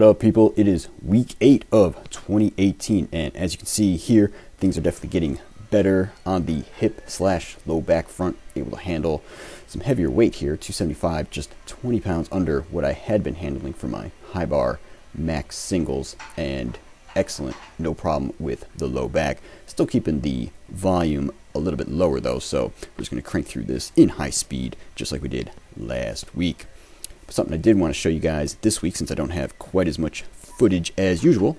What up, people? It is week 8 of 2018, and as you can see here, things are definitely getting better on the hip slash low back front. Able to handle some heavier weight here, 275, just 20 pounds under what I had been handling for my high bar max singles, and excellent, no problem with the low back. Still keeping the volume a little bit lower though, so we're just going to crank through this in high speed, just like we did last week. But something I did want to show you guys this week, since I don't have quite as much footage as usual,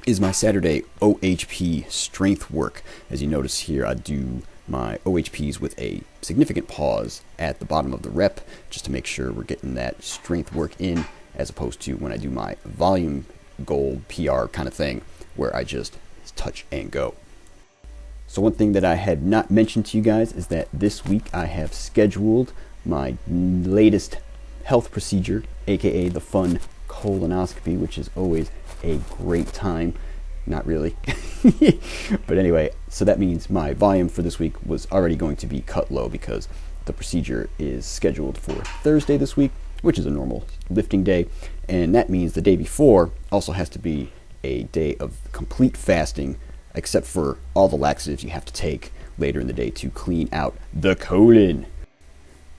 is my Saturday OHP strength work. As you notice here, I do my OHPs with a significant pause at the bottom of the rep, just to make sure we're getting that strength work in, as opposed to when I do my volume goal PR kind of thing, where I just touch and go. So one thing that I had not mentioned to you guys is that this week I have scheduled my latest health procedure, aka the fun colonoscopy, which is always a great time. Not really. But anyway, so that means my volume for this week was already going to be cut low, because the procedure is scheduled for Thursday this week, which is a normal lifting day, and that means the day before also has to be a day of complete fasting, except for all the laxatives you have to take later in the day to clean out the colon.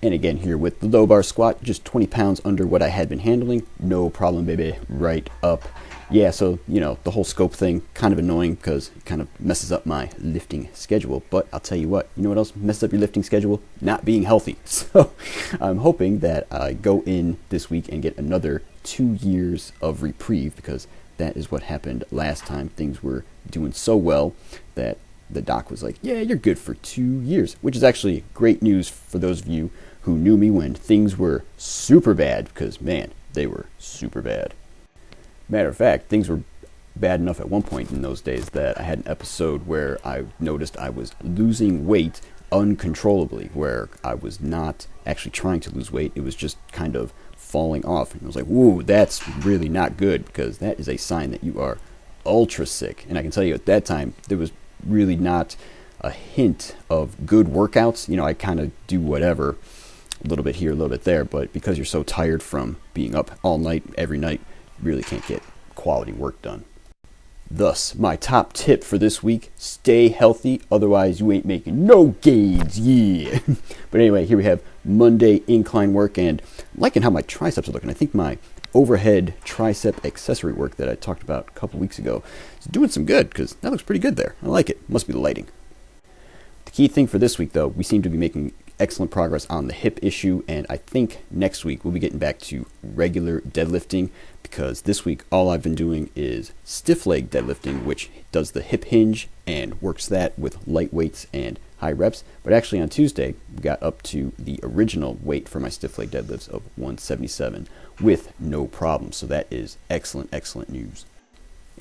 And again, here with the low bar squat, just 20 pounds under what I had been handling. No problem, baby. Right up. Yeah, so, you know, the whole scope thing, kind of annoying because it kind of messes up my lifting schedule. But I'll tell you what what else messes up your lifting schedule? Not being healthy. So I'm hoping that I go in this week and get another 2 years of reprieve, because that is what happened last time. Things were doing so well that the doc was like, yeah, you're good for 2 years, which is actually great news for those of you who knew me when things were super bad, because man, they were super bad. Matter of fact, things were bad enough at one point in those days that I had an episode where I noticed I was losing weight uncontrollably, where I was not actually trying to lose weight, it was just kind of falling off. And I was like, whoa, that's really not good, because that is a sign that you are ultra sick. And I can tell you at that time, there was really not a hint of good workouts. You know, I kind of do whatever, a little bit here, a little bit there, but because you're so tired from being up all night, every night, you really can't get quality work done. Thus, my top tip for this week, stay healthy, otherwise you ain't making no gains, yeah. But anyway, here we have Monday incline work, and I'm liking how my triceps are looking. I think my overhead tricep accessory work that I talked about a couple weeks ago is doing some good, because that looks pretty good there. I like it. Must be the lighting. The key thing for this week, though, we seem to be making excellent progress on the hip issue, and I think next week we'll be getting back to regular deadlifting, because this week all I've been doing is stiff leg deadlifting, which does the hip hinge and works that with light weights and high reps. But actually on Tuesday we got up to the original weight for my stiff leg deadlifts of 177 with no problem, so that is excellent news.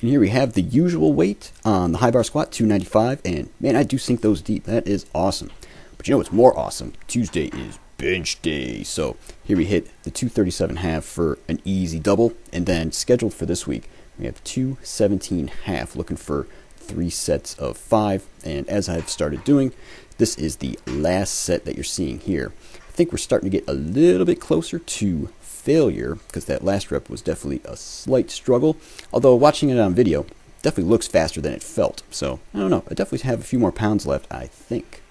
And here we have the usual weight on the high bar squat, 295, and man, I do sink those deep. That is awesome. But you know what's more awesome? Tuesday is bench day. So here we hit the 237.5 for an easy double, and then scheduled for this week we have 217.5, looking for 3 sets of 5. And as I've started doing, this is the last set that you're seeing here. I think we're starting to get a little bit closer to failure, because that last rep was definitely a slight struggle, although watching it on video definitely looks faster than it felt. So I don't know, I definitely have a few more pounds left, I think.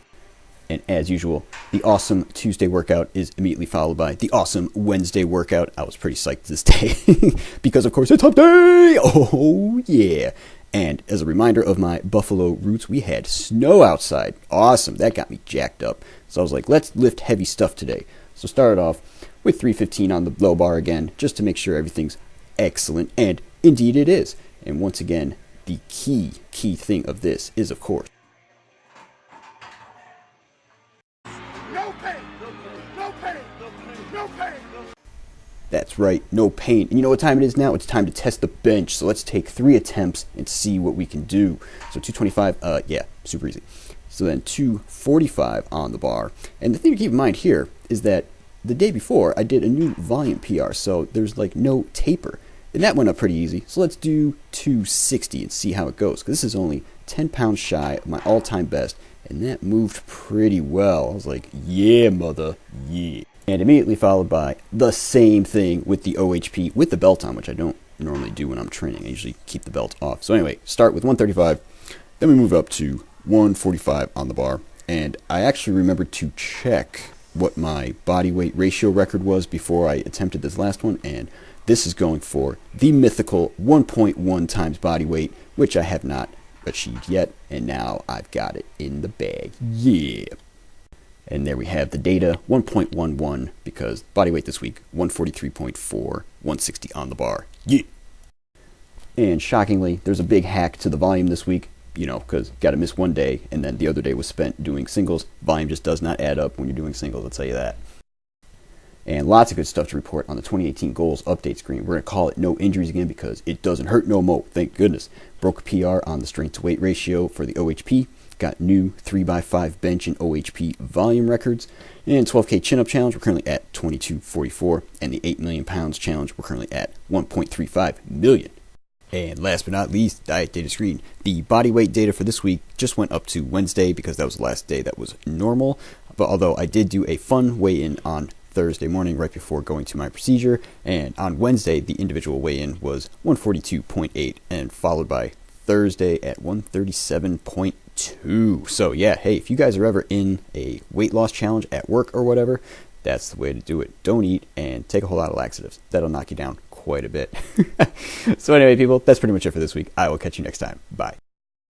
And as usual, the awesome Tuesday workout is immediately followed by the awesome Wednesday workout. I was pretty psyched this day because of course it's hump day. Oh yeah. And as a reminder of my Buffalo roots, we had snow outside. Awesome. That got me jacked up. So I was like, let's lift heavy stuff today. So started off with 315 on the low bar again, just to make sure everything's excellent. And indeed it is. And once again, the key thing of this is, of course, that's right, no pain. And you know what time it is now? It's time to test the bench. So let's take 3 attempts and see what we can do. So 225, yeah, super easy. So then 245 on the bar. And the thing to keep in mind here is that the day before I did a new volume PR, so there's like no taper. And that went up pretty easy. So let's do 260 and see how it goes, because this is only 10 pounds shy of my all-time best, and that moved pretty well. I was like, yeah, mother, yeah. And immediately followed by the same thing with the OHP with the belt on, which I don't normally do when I'm training. I usually keep the belt off. So anyway, start with 135, then we move up to 145 on the bar. And I actually remembered to check what my body weight ratio record was before I attempted this last one, and this is going for the mythical 1.1 times body weight, which I have not achieved yet, and now I've got it in the bag. Yeah. And there we have the data, 1.11, because body weight this week, 143.4, 160 on the bar. Yeah. And shockingly, there's a big hack to the volume this week, because got to miss one day, and then the other day was spent doing singles. Volume just does not add up when you're doing singles, I'll tell you that. And lots of good stuff to report on the 2018 goals update screen. We're going to call it no injuries again because it doesn't hurt no more, thank goodness. Broke a PR on the strength to weight ratio for the OHP. Got new 3x5 bench and OHP volume records. And 12K chin-up challenge, we're currently at 2244. And the 8 million pounds challenge, we're currently at 1.35 million. And last but not least, diet data screen. The body weight data for this week just went up to Wednesday because that was the last day that was normal. But although I did do a fun weigh-in on Thursday morning right before going to my procedure, and on Wednesday the individual weigh-in was 142.8 and followed by Thursday at 137.2. So yeah, hey, if you guys are ever in a weight loss challenge at work or whatever, that's the way to do it. Don't eat and take a whole lot of laxatives. That'll knock you down quite a bit. So anyway, people, that's pretty much it for this week. I will catch you next time. Bye.